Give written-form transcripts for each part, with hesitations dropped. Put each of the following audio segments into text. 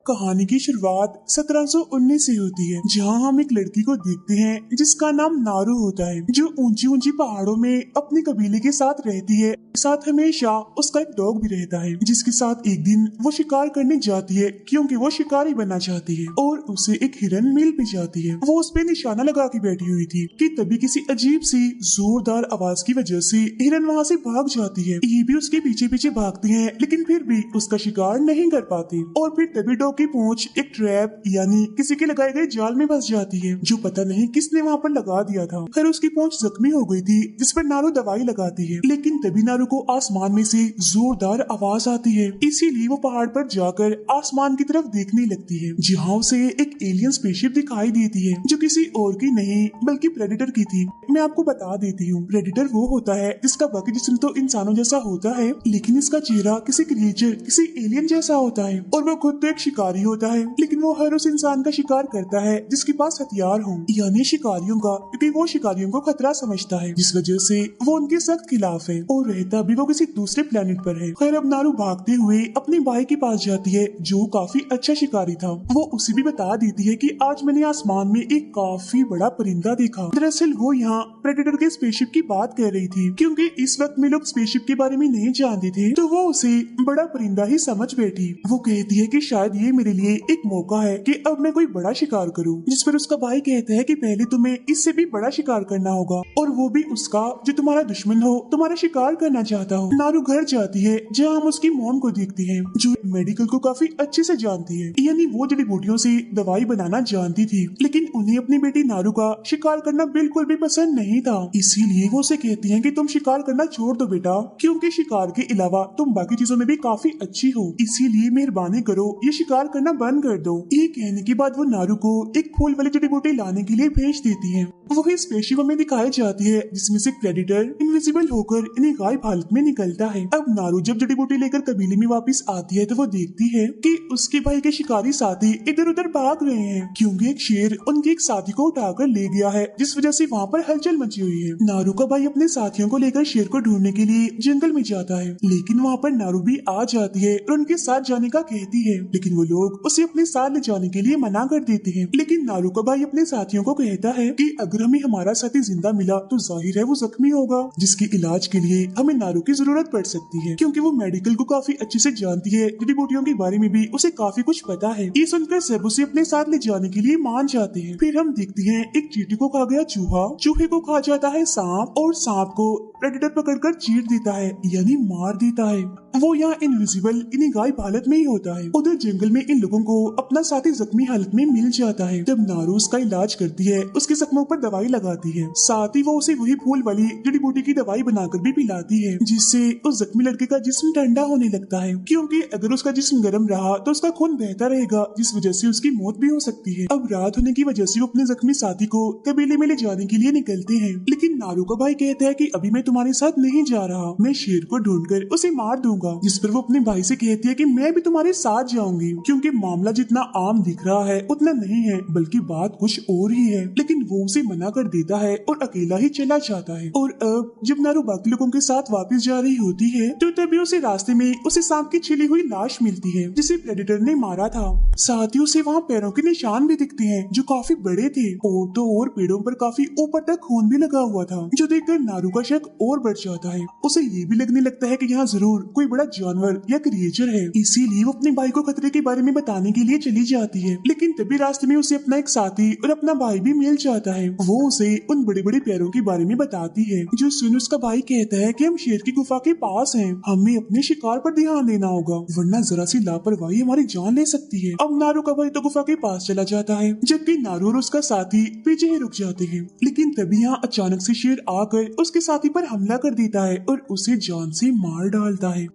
कहानी की शुरुआत 1719 से होती है, जहां हम एक लड़की को देखते हैं जिसका नाम नारू होता है, जो ऊंची ऊंची पहाड़ों में अपने कबीले के साथ रहती है। साथ हमेशा उसका एक डॉग भी रहता है, जिसके साथ एक दिन वो शिकार करने जाती है क्योंकि वो शिकारी बनना चाहती है और उसे एक हिरन मिल भी जाती है। वो उस पे निशाना लगा के बैठी हुई थी कि तभी किसी अजीब सी जोरदार आवाज की वजह से हिरन वहाँ से भाग जाती है। ये भी उसके पीछे पीछे भागती है, लेकिन फिर भी उसका शिकार नहीं कर पाती और फिर तभी डॉग की पूंछ एक ट्रैप यानी किसी के लगाए गए जाल में फंस जाती है, जो पता नहीं किसने वहाँ पर लगा दिया था। फिर उसकी पूंछ जख्मी हो गई थी, जिस पर नारू दवाई लगाती है, लेकिन तभी नारू को आसमान में से जोरदार आवाज आती है। इसीलिए वो पहाड़ पर जाकर आसमान की तरफ देखने लगती है, जहाँ उसे एक एलियन स्पेसशिप दिखाई देती है, जो किसी और की नहीं बल्कि प्रेडेटर की थी। मैं आपको बता देती हूँ, प्रेडेटर वो होता है जिसका बाकी जिस्म तो इंसानों जैसा होता है, लेकिन इसका चेहरा किसी क्रिएचर किसी एलियन जैसा होता है और वो खुद तो एक शिकारी होता है, लेकिन वो हर उस इंसान का शिकार करता है जिसके पास हथियार हो, यानी शिकारियों का, क्योंकि वो शिकारियों को खतरा समझता है, जिस वजह से वो उनके सख्त खिलाफ है और रहता भी वो किसी दूसरे प्लेनेट पर है। खैर अब नारू भागते हुए अपने भाई के पास जाती है, जो काफी अच्छा शिकारी था। वो उसे भी बता देती है कि आज मैंने आसमान में एक काफी बड़ा परिंदा देखा। दरअसल वो यहाँ प्रेडेटर के स्पेसशिप की बात कर रही थी, क्योंकि इस वक्त में लोग स्पेसशिप के बारे में नहीं जानते थे, तो वो उसे बड़ा परिंदा ही समझ बैठी। वो कहती है कि शायद ये मेरे लिए एक मौका है कि अब मैं कोई बड़ा शिकार करूं, जिस पर उसका भाई कहता है कि पहले तुम्हें इससे भी बड़ा शिकार करना होगा, और वो भी उसका जो तुम्हारा दुश्मन हो, तुम्हारा शिकार करना चाहता हो। नारू घर जाती है, जहाँ हम उसकी मॉम को देखती हैं, जो मेडिकल को काफी अच्छे से जानती है, यानी वो जड़ी बूटियों से दवाई बनाना जानती थी, लेकिन उन्हें अपनी बेटी नारू का शिकार करना बिल्कुल भी पसंद नहीं था। इसीलिए वो उसे कहती है कि तुम शिकार करना छोड़ दो बेटा, क्योंकि शिकार के अलावा तुम बाकी चीजों में भी काफी अच्छी हो, इसीलिए मेहरबानी करो ये शिकार करना बंद कर दो। ये कहने के बाद वो नारू को एक फूल वाली जड़ी बूटी लाने के लिए भेज देती है। वही स्पेसशिप में दिखाई जाती है, जिसमें से प्रेडेटर इनविजिबल होकर इन्हें गायब हालत में निकलता है। अब नारू जब जड़ी बूटी लेकर कबीले में वापस आती है, तो वो देखती है कि उसके भाई के शिकारी साथी इधर उधर भाग रहे हैं, क्योंकि एक शेर उनके एक साथी को उठाकर ले गया है, जिस वजह से वहाँ पर हलचल मची हुई है। नारू का भाई अपने साथियों को लेकर शेर को ढूंढने के लिए जंगल में जाता है, लेकिन वहाँ पर नारू भी आ जाती है और उनके साथ जाने का कहती है, लेकिन वो लोग उसे अपने साथ ले जाने के लिए मना कर देते हैं। लेकिन नारू का भाई अपने साथियों को कहता है कि अगर हमें हमारा साथी जिंदा मिला तो जाहिर है वो जख्मी होगा, जिसके इलाज के लिए हमें नारू की जरूरत पड़ सकती है, क्योंकि वो मेडिकल को काफी अच्छे से जानती है, जड़ी बूटियों के बारे में भी उसे काफी कुछ पता है। ये सुनकर सब उसे अपने साथ ले जाने के लिए मान जाते हैं। फिर हम देखते हैं एक चींटी को खा गया चूहा, चूहे को खा जाता है सांप, और सांप को प्रेडेटर पकड़कर चीर देता है, यानी मार देता है। वो यहाँ इनविजिबल इन्हीं गायब हालत में ही होता है। उधर जंगल में इन लोगों को अपना साथी जख्मी हालत में मिल जाता है। जब नारू उसका इलाज करती है, उसके जख्मों पर दवाई लगाती है, साथ ही वो उसे वही फूल वाली जड़ी बूटी की दवाई बनाकर भी पिलाती है, जिससे उस जख्मी लड़के का जिस्म ठंडा होने लगता है, क्योंकि अगर उसका जिस्म गर्म रहा तो उसका खून बहता रहेगा, जिस वजह से उसकी मौत भी हो सकती है। अब रात होने की वजह से वो अपने जख्मी साथी को कबीले में ले जाने के लिए निकलते हैं, लेकिन नारू का भाई कहता है कि अभी मैं तुम्हारे साथ नहीं जा रहा, मैं शेर को ढूंढकर उसे मार दूंगा, जिस पर वो अपने भाई से कहती है कि मैं भी तुम्हारे साथ जाऊंगी, क्योंकि मामला जितना आम दिख रहा है उतना नहीं है, बल्कि बात कुछ और ही है। लेकिन वो उसे मना कर देता है और अकेला ही चला जाता है। और अब जब नारू बाकी लोगों के साथ वापस जा रही होती है, तो तभी उसे रास्ते में उसे सांप की छिली हुई लाश मिलती है, जिसे प्रेडेटर ने मारा था। साथ ही उसे वहाँ पैरों के निशान भी दिखते हैं, जो काफी बड़े थे, और तो और पेड़ों पर काफी ऊपर तक खून भी लगा हुआ था, जो देखकर नारू का शक और बढ़ जाता है। उसे ये भी लगने लगता है कि यहाँ जरूर कोई बड़ा जानवर या क्रिएचर है, इसीलिए वो अपने भाई को खतरे के बारे में बताने के लिए चली जाती है। लेकिन तभी रास्ते में उसे अपना एक साथी और अपना भाई भी मिल जाता है। वो उसे उन बड़े बड़े पैरों के बारे में बताती है, जो सुन उसका भाई कहता है कि हम शेर की गुफा के पास हैं, हमें अपने शिकार पर ध्यान देना होगा, वरना जरा सी लापरवाही हमारी जान ले सकती है। अब नारू का भाई तो गुफा के पास चला जाता है, जबकि नारू और उसका साथी पीछे ही रुक जाते हैं। लेकिन तभी यहाँ अचानक से शेर आकर उसके साथी पर हमला कर देता है और उसे जान से मार डालता है।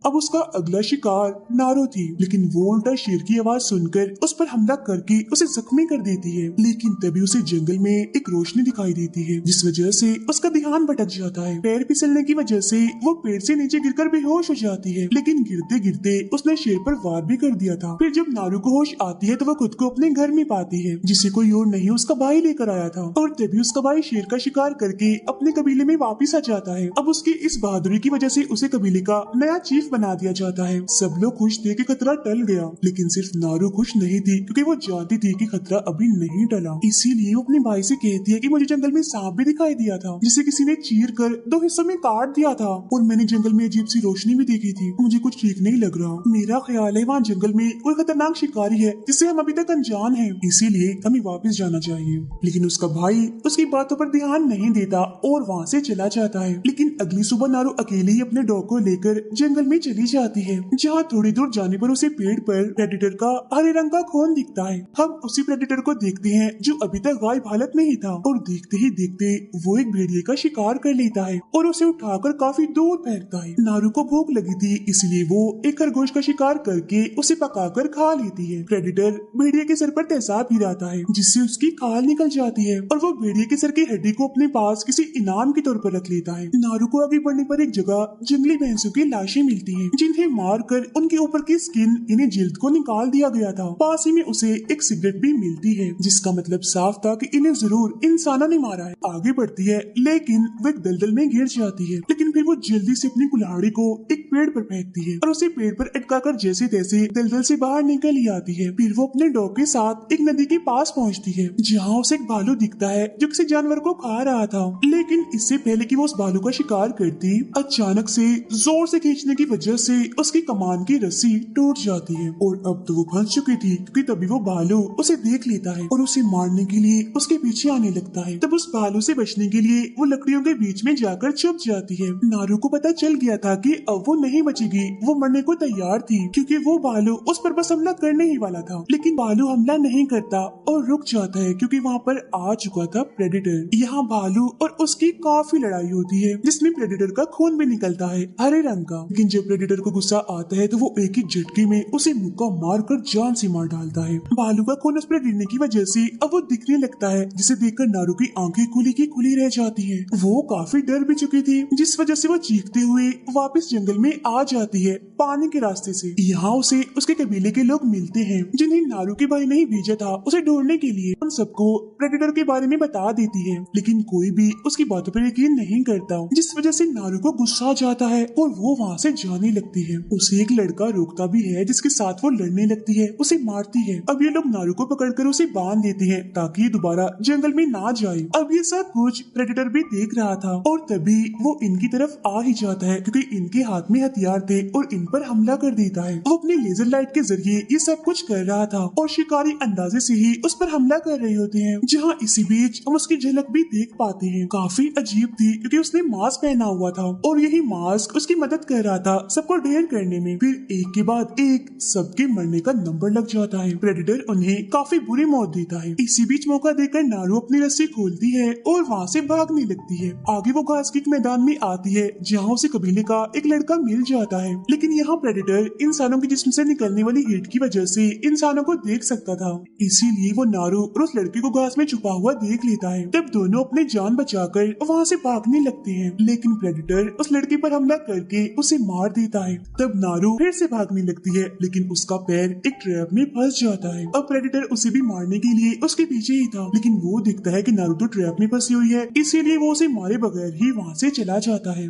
अब उसका अगला शिकार नारू थी, लेकिन वो उल्टा शेर की आवाज सुनकर उस पर हमला करके उसे जख्मी कर देती है। लेकिन तभी उसे जंगल में एक रोशनी दिखाई देती है, जिस वजह से उसका ध्यान भटक जाता है। पैर फिसलने की वजह से वो पेड़ से नीचे गिरकर बेहोश हो जाती है, लेकिन गिरते गिरते उसने शेर पर वार भी कर दिया था। फिर जब नारू को होश आती है, तो वो खुद को अपने घर में पाती है, जिसे कोई और नहीं उसका भाई लेकर आया था, और तभी उसका भाई शेर का शिकार करके अपने कबीले में वापिस आ जाता है। अब उसकी इस बहादुरी की वजह से उसे कबीले का नया चीफ बना दिया जाता है। सब लोग खुश थे कि खतरा टल गया, लेकिन सिर्फ नारू खुश नहीं थी क्योंकि वो जानती थी कि खतरा अभी नहीं टला। इसीलिए वो अपने भाई से कहती है कि मुझे जंगल में सांप भी दिखाई दिया था जिसे किसी ने चीर कर 2 हिस्सों में काट दिया था, और मैंने जंगल में अजीब सी रोशनी भी देखी थी। मुझे कुछ ठीक नहीं लग रहा। मेरा ख्याल है वहाँ जंगल में कोई खतरनाक शिकारी है जिससे हम अभी तक अनजान हैं, इसीलिए हमें वापस जाना चाहिए। लेकिन उसका भाई उसकी बातों पर ध्यान नहीं देता और वहाँ से चला जाता है। लेकिन अगली सुबह नारू अकेले ही अपने डॉग को लेकर जंगल में चली जाती है, जहाँ थोड़ी दूर जाने पर उसे पेड़ पर प्रेडेटर का हरे रंग का खून दिखता है। हम उसी प्रेडेटर को देखते हैं जो अभी तक गायब हालत में ही था, और देखते ही देखते वो एक भेड़िए का शिकार कर लेता है और उसे उठाकर काफी दूर फेंकता है। नारू को भूख लगी थी, इसलिए वो एक खरगोश का शिकार करके उसे पकाकर खा लेती है। प्रेडेटर भेड़िए के सर पर तेजाब गिराता है जिससे उसकी खाल निकल जाती है, और वो भेड़िए के सर की हड्डी को अपने पास किसी इनाम के तौर पर रख लेता है। नारू को आगे बढ़ने पर एक जगह जंगली भैंसों की लाशें मिलती हैं, जिन्हें मारकर उनके ऊपर की स्किन यानी जिल्द को निकाल दिया गया था। पास ही में उसे एक सिगरेट भी मिलती है, जिसका मतलब साफ था कि इन्हें जरूर इंसानों ने मारा है। आगे बढ़ती है, लेकिन वो एक दलदल में गिर जाती है, लेकिन फिर वो जल्दी से अपनी कुल्हाड़ी को एक पेड़ पर फेंकती है और उसे पेड़ पर अटकाकर जैसे तैसे दलदल से बाहर निकल ही आती है। फिर वो अपने डॉग के साथ एक नदी के पास पहुंचती है, जहाँ उसे एक भालू दिखता है जो किसी जानवर को खा रहा था। लेकिन इससे पहले कि वो उस भालू का शिकार करती, अचानक से जोर से खींचने की वजह से उसकी कमान की रस्सी टूट जाती है, और अब तो वो फंस चुकी थी क्योंकि तभी वो भालू उसे देख लेता है और उसे मारने के लिए उसके पीछे आने लगता है। तब उस भालू से बचने के लिए वो लकड़ियों के बीच में जाकर छुप जाती है। नारू को पता चल गया था कि अब वो नहीं बचेगी, वो मरने को तैयार थी क्योंकि वो भालू उस पर बस हमला करने ही वाला था। लेकिन भालू हमला नहीं करता और रुक जाता है क्योंकि वहाँ पर आ चुका था प्रेडेटर। यहाँ भालू और उसकी काफी लड़ाई होती है, जिसमें प्रेडेटर का खून भी निकलता है हरे रंग का। लेकिन जब प्रेडेटर को गुस्सा आता है तो वो एक ही झटके में उसे मुक्का मारकर जान से मार डालता है। भालू का खून उस पर गिरने की वजह से अब वो दिखने लगता है, जिसे देखकर नारू की आंखें खुली की खुली रह जाती है। वो काफी डर भी चुकी थी, जिस वजह से वो चीखते हुए वापस जंगल में आ जाती है पानी के रास्ते से। यहाँ उसे उसके कबीले के लोग मिलते हैं, जिन्हें नारू के भाई नहीं भेजा था उसे ढूंढने के लिए। उन सबको प्रेडेटर के बारे में बता देती है, लेकिन कोई भी उसकी बातों पर यकीन नहीं करता, जिस वजह से नारू को गुस्सा आ जाता है और वो वहाँ से जाने लगती है। उसे एक लड़का रोकता भी है, जिसके साथ वो लड़ने लगती है, उसे मारती है। अब ये लोग नारू को पकड़कर उसे बांध देते हैं ताकि ये दोबारा जंगल में ना जाए। अब ये सब कुछ प्रेडेटर भी देख रहा था, और तभी वो इनकी तरफ आ ही जाता है क्योंकि इनके हाथ में हथियार थे और इन पर हमला कर देता है। वो अपने लेजर लाइट के जरिए ये सब कुछ कर रहा था और शिकारी अंदाजे से ही उस पर हमला कर रहे होते हैं। जहाँ इसी बीच हम उसकी झलक भी देख पाते हैं। काफी अजीब थी क्योंकि उसने मास्क पहना हुआ था और यही मास्क उसकी मदद कर रहा था सबको ढेर करने में। फिर एक के बाद एक सबके मरने का नंबर लग जाता है। प्रेडेटर उन्हें काफी बुरी मौत देता है। इसी बीच मौका देकर नारू अपनी रस्सी खोलती है और वहाँ से भागने लगती है। आगे वो घास के एक मैदान में आती है, जहाँ उसे कबीले का एक लड़का मिल जाता है। लेकिन यहाँ प्रेडेटर इंसानों के जिस्म से निकलने वाली हीट की वजह से इंसानों को देख सकता था, इसीलिए वो नारू और उस लड़के को घास में छुपा हुआ देख लेता है। तब दोनों अपनी जान बचाकर वहाँ से भागने लगते हैं, लेकिन प्रेडेटर उस लड़के पर हमला करके उसे मार देता है। तब नारू फिर से भागने लगती है, लेकिन उसका पैर एक ट्रैप में फंस जाता है। अब प्रेडेटर उसे भी मारने के लिए उसके पीछे ही था, लेकिन वो दिखता है कि नारू तो ट्रैप में फंसी हुई है, इसीलिए वो उसे मारे बगैर ही वहाँ से चला जाता है।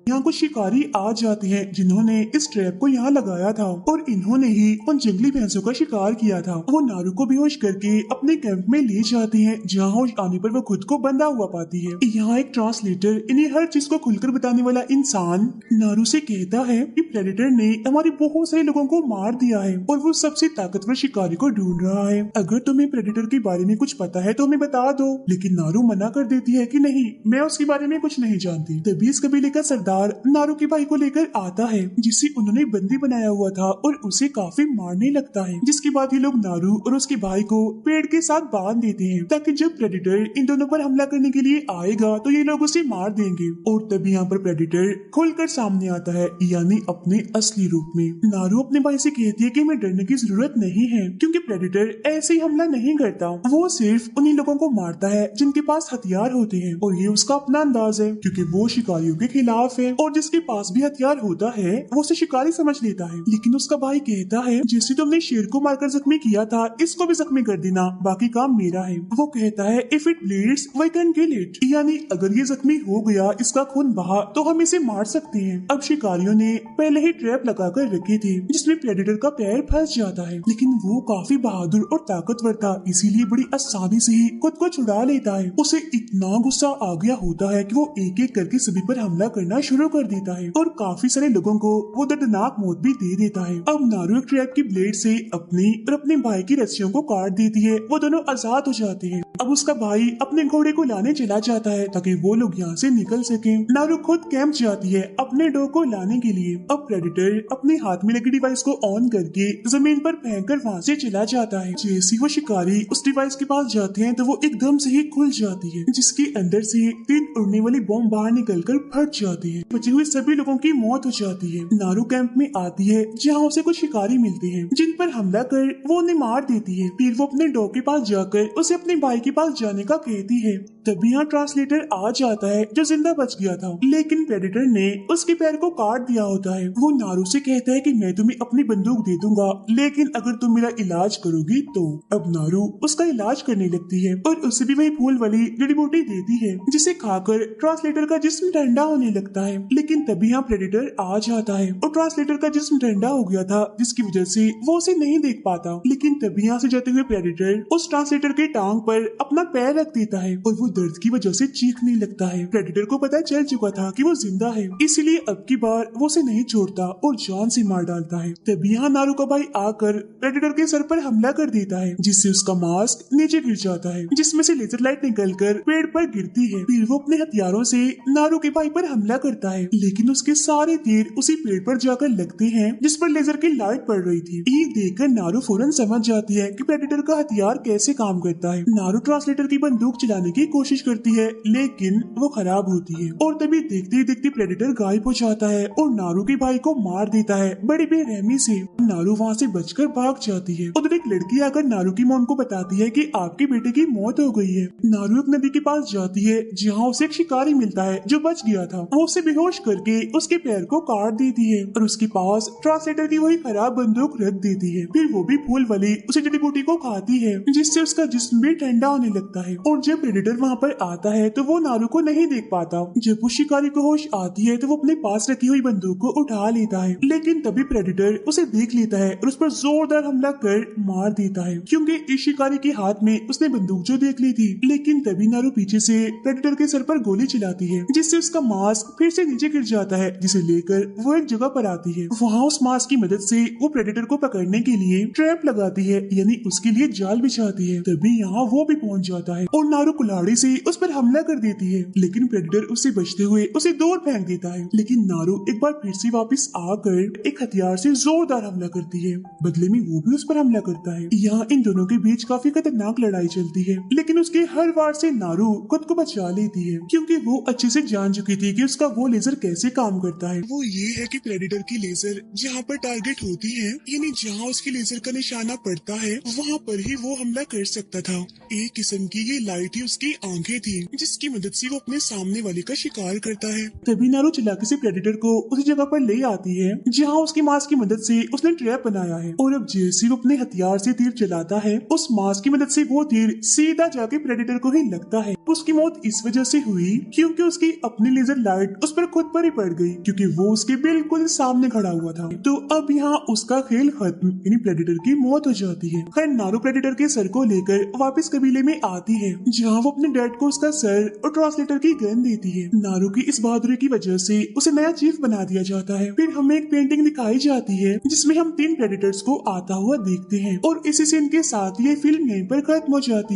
यहाँ कुछ शिकारी आ जाते हैं जिन्होंने इस ट्रैप को यहाँ लगाया था, और इन्होंने ही उन जंगली भैंसों का शिकार किया था। वो नारू को बेहोश करके अपने कैंप में ले जाते हैं, जहाँ होश आने पर वो खुद को बंधा हुआ पाती है। यहाँ एक ट्रांसलेटर इन्हें हर चीज को खुलकर बताने वाला इंसान नारू से कहता है कि प्रेडेटर ने हमारे बहुत सारे लोगों को मार दिया है और वो सबसे ताकतवर शिकारी को ढूंढ रहा है। अगर तुम्हें प्रेडेटर के बारे में कुछ पता है तो हमें बता दो। लेकिन नारू मना कर देती है कि नहीं, मैं उसके बारे में कुछ नहीं जानती। तभी इस कबीले का सरदार नारू के भाई को लेकर आता है, जिसे उन्होंने बंदी बनाया हुआ था, और उसे काफी मारने लगता है। जिसके बाद ये लोग नारू और उसके भाई को पेड़ के साथ बांध देते हैं, ताकि जब प्रेडेटर इन दोनों पर हमला करने के लिए आएगा तो ये लोग उसे मार देंगे। और तभी यहाँ पर प्रेडेटर खुलकर सामने आता है, यानी अपने असली रूप में। नारू अपने भाई से कहती है कि हमें डरने की जरूरत नहीं है, क्योंकि प्रेडेटर ऐसे ही हमला नहीं करता, वो सिर्फ उन्हीं लोगों को मारता है जिनके पास हथियार होते हैं, और ये उसका अपना अंदाज है क्योंकि वो शिकारियों के खिलाफ है। है और जिसके पास भी हथियार होता है वो उसे शिकारी समझ लेता है। लेकिन उसका भाई कहता है जैसे तुमने शेर को मारकर जख्मी किया था इसको भी जख्मी कर देना, बाकी काम मेरा है। वो कहता है if it bleeds we can kill it, यानी अगर ये जख्मी हो गया, इसका खून बहा तो हम इसे मार सकते हैं। अब शिकारियों ने पहले ही ट्रैप लगा कर रखे थे जिसमें प्रेडेटर का पैर फंस जाता है, लेकिन वो काफी बहादुर और ताकतवर था इसीलिए बड़ी आसानी से ही खुद को छुड़ा लेता है। उसे इतना गुस्सा आ गया होता है कि वो एक एक करके सभी पर हमला करना शुरू कर देता है और काफी सारे लोगों को वो दर्दनाक मौत भी दे देता है। अब नारू एक ट्रैप की ब्लेड से अपनी और अपने भाई की रस्सियों को काट देती है, वो दोनों आजाद हो जाते हैं। अब उसका भाई अपने घोड़े को लाने चला जाता है ताकि वो लोग यहाँ से निकल सके। नारू खुद कैंप जाती है अपने डॉग को लाने के लिए। अब प्रेडेटर अपने हाथ में लगी डिवाइस को ऑन करके जमीन पर फेंककर वहाँ से चला जाता है। जैसे वो शिकारी उस डिवाइस के पास जाते हैं तो वो एकदम से ही खुल जाती है जिसके अंदर से 3 उड़ने वाली बॉम्ब बाहर निकलकर फट जाती है। बचे हुए सभी लोगों की मौत हो जाती है। नारू कैंप में आती है जहाँ उसे कुछ शिकारी मिलते हैं जिन पर हमला कर वो उन्हें मार देती है। फिर वो अपने डॉग के पास जाकर उसे अपने भाई के पास जाने का कहती है। तभी यहाँ ट्रांसलेटर आ जाता है जो जिंदा बच गया था, लेकिन प्रेडेटर ने उसके पैर को काट दिया होता है। वो नारू से कहता है कि मैं तुम्हें अपनी बंदूक दे दूंगा लेकिन अगर तुम मेरा इलाज करोगी तो। अब नारू उसका इलाज करने लगती है और उसे भी वही फूल वाली जड़ी बूटी देती है जिसे खाकर ट्रांसलेटर का जिस्म ठंडा होने लगता है। लेकिन तभी यहाँ प्रेडेटर आ जाता है और ट्रांसलेटर का जिस्म ठंडा हो गया था जिसकी वजह से वो उसे नहीं देख पाता। लेकिन तभी यहाँ से जाते हुए प्रेडेटर उस ट्रांसलेटर के टांग पर अपना पैर रख देता है और वो दर्द की वजह से चीखने लगता है। प्रेडेटर को पता चल चुका था कि वो जिंदा है, इसलिए अब की बार वो उसे नहीं छोड़ता और जान से मार डालता है। तभी यहाँ नारू का भाई आकर प्रेडेटर के सर पर हमला कर देता है जिससे उसका मास्क नीचे गिर जाता है जिसमें से लेजर लाइट निकलकर पेड़ पर गिरती है। फिर वो अपने हथियारों से नारू के भाई पर हमला करता है लेकिन उसके सारे तीर उसी पेड़ पर जाकर लगते हैं जिस पर लेजर की लाइट पड़ रही थी। ये देखकर नारू फौरन समझ जाती है कि प्रेडेटर का हथियार कैसे काम करता है। नारू ट्रांसलेटर की बंदूक चलाने की कोशिश करती है लेकिन वो खराब होती है और तभी देखते ही देखते प्रेडेटर गायब हो जाता है और नारू के भाई को मार देता है बड़ी बेरहमी से। नारू वहाँ से बचकर भाग जाती है। उधर एक लड़की आकर नारू की मॉम को बताती है कि आपके बेटे की मौत हो गई है। नारू एक नदी के पास जाती है जहाँ उसे एक शिकारी मिलता है जो बच गया था। वो उसे बेहोश करके उसके पैर को काट देती है और उसके पास ट्रांसलेटर की वही खराब बंदूक रख देती है। फिर वो भी फूल वाली उसे जड़ी बूटी को खाती है जिससे उसका जिस्म भी ठंडा होने लगता है। और जब प्रेडेटर वहाँ पर आता है तो वो नारू को नहीं देख पाता। जब उस शिकारी को होश आती है तो वो अपने पास रखी हुई बंदूक को उठा लेता है, लेकिन तभी प्रेडेटर उसे देख लेता है और उस पर जोरदार हमला कर मार देता है क्योंकि इस शिकारी के हाथ में उसने बंदूक जो देख ली थी। लेकिन तभी नारू पीछे से प्रेडेटर के सर पर गोली चलाती है जिससे उसका मास्क फिर से नीचे गिर जाता है, जिसे लेकर वो एक जगह पर आती है। वहाँ उस मास्क की मदद से वो प्रेडेटर को पकड़ने के लिए ट्रैप लगाती है, यानी उसके लिए जाल बिछाती है। तभी यहाँ वो भी पहुँच जाता है और नारू कुल्हाड़ी से उस पर हमला कर देती है, लेकिन प्रेडेटर उससे बचते हुए उसे दूर फेंक देता है। लेकिन नारू एक बार फिर से वापस आकर एक हथियार से जोरदार हमला करती है, बदले में वो भी उस पर हमला करता है। यहाँ इन दोनों के बीच काफी खतरनाक लड़ाई चलती है, लेकिन उसके हर वार से नारू खुद को बचा लेती है क्योंकि वो अच्छे से जान चुकी थी कि उसका वो लेजर कैसे काम करता है। वो ये है कि प्रेडेटर की लेजर जहाँ पर टारगेट होती है, यानी जहाँ उसकी लेजर का निशाना पड़ता है वहाँ पर ही वो हमला कर सकता था। एक किस्म की ये लाइट ही उसकी आंखें थी जिसकी मदद से वो अपने सामने वाले का शिकार करता है। तभी नारू चालाकी से प्रेडेटर को उसी जगह पर ले आती है जहाँ उसकी मास्क की मदद से उसने ट्रैप बनाया है और अब जैसे वो अपने हथियार से तीर चलाता है उस मास्क की मदद से वो तीर सीधा जाके प्रेडेटर को ही लगता है। उसकी मौत इस वजह से हुई क्योंकि उसकी अपनी लेजर लाइट उस पर खुद पर ही पड़ गई क्योंकि वो उसके बिल्कुल सामने खड़ा हुआ था। तो अब यहाँ उसका खेल खत्म, यानी प्रेडेटर की मौत हो जाती है। खैर नारू प्रेडेटर के सर को लेकर वापस कबीले में आती है जहाँ वो अपने डैड को उसका सर और ट्रांसलेटर की गन देती है। नारू की इस बहादुरी की वजह से उसे नया चीफ बना दिया जाता है। फिर हमें एक पेंटिंग दिखाई जाती है जिसमें हम 3 प्रेडेटर्स को आता हुआ देखते हैं और इसी सीन के साथ ये फिल्म यहीं पर खत्म हो जाती है।